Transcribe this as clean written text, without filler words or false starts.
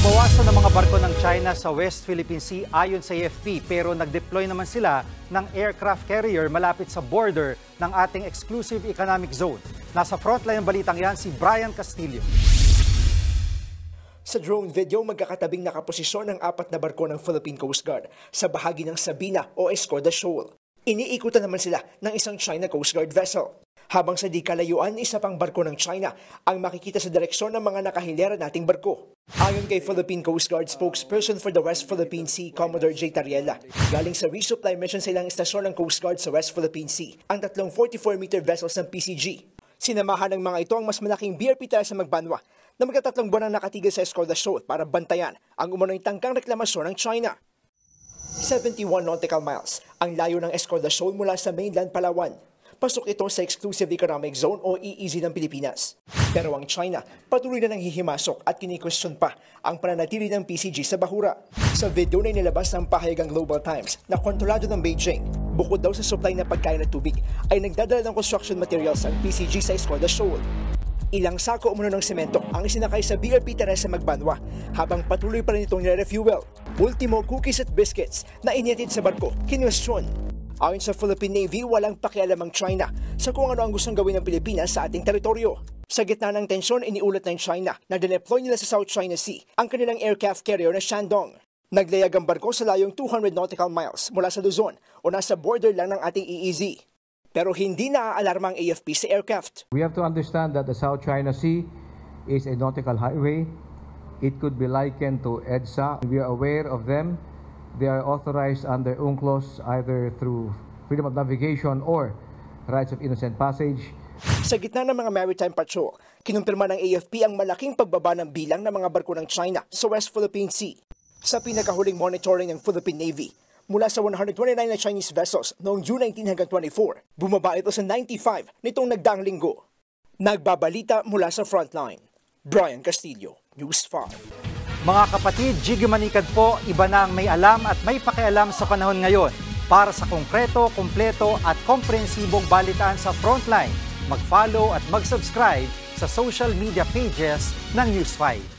Nabawasan ng mga barko ng China sa West Philippine Sea ayon sa AFP pero nag-deploy naman sila ng aircraft carrier malapit sa border ng ating exclusive economic zone. Nasa frontline ng balitang yan si Brian Castillo. Sa drone video, magkakatabing nakaposisyon ang 4 na barko ng Philippine Coast Guard sa bahagi ng Sabina o Escoda Shoal. Iniikutan naman sila ng isang China Coast Guard vessel. Habang sa di kalayuan, isa pang barko ng China ang makikita sa direksyon ng mga nakahilera nating barko. Ayon kay Philippine Coast Guard spokesperson for the West Philippine Sea, Commodore J. Tariela, galing sa resupply mission sa ilang istasyon ng Coast Guard sa West Philippine Sea ang 3 44-meter vessels ng PCG. Sinamahan ng mga ito ang mas malaking BRP tayo sa Magbanwa na magka3 buwan ang nakatigil sa Escoda Shoal para bantayan ang umano'y tangkang reklamasyon ng China. 71 nautical miles ang layo ng Escoda Shoal mula sa mainland Palawan. Pasok ito sa Exclusive Economic Zone o EEZ ng Pilipinas. Pero ang China patuloy na nanghihimasok at kini-question pa ang pananatili ng PCG sa bahura. Sa video na inilabas ng pahayagang Global Times na kontrolado ng Beijing, bukod daw sa supply ng pagkain at tubig, ay nagdadala ng construction materials ang PCG sa Escoda Shoal. Ilang sako umano ng semento ang isinakay sa BRP Teresa Magbanwa habang patuloy pa rin itong nire-refuel. Ultimo, cookies at biscuits na inihatid sa barko, kinwestiyon. Ayon sa Philippine Navy, walang pakialam ang China sa kung ano ang gustong gawin ng Pilipinas sa ating teritoryo. Sa gitna ng tensyon, iniulat ng China na dineploy nila sa South China Sea ang kanilang aircraft carrier na Shandong. Naglayag ang barko sa layong 200 nautical miles mula sa Luzon o nasa border lang ng ating EEZ. Pero hindi naaalarma ang AFP sa aircraft. We have to understand that the South China Sea is a nautical highway. It could be likened to EDSA. We are aware of them. They are authorized under UNCLOS either through freedom of navigation or rights of innocent passage. Sa gitna ng mga maritime patrol, kinumpirma ng AFP ang malaking pagbaba ng bilang ng mga barko ng China sa West Philippine Sea. Sa pinakahuling monitoring ng Philippine Navy, mula sa 129 na Chinese vessels noong June 19 hanggang 24, bumaba ito sa 95 nitong nagdaang linggo. Nagbabalita mula sa frontline. Brian Castillo, News 5. Mga kapatid, Jiggy Manikad po, iba na ang may alam at may pakialam sa panahon ngayon. Para sa konkreto, kumpleto at komprehensibong balitaan sa Frontline, mag-follow at mag-subscribe sa social media pages ng News 5.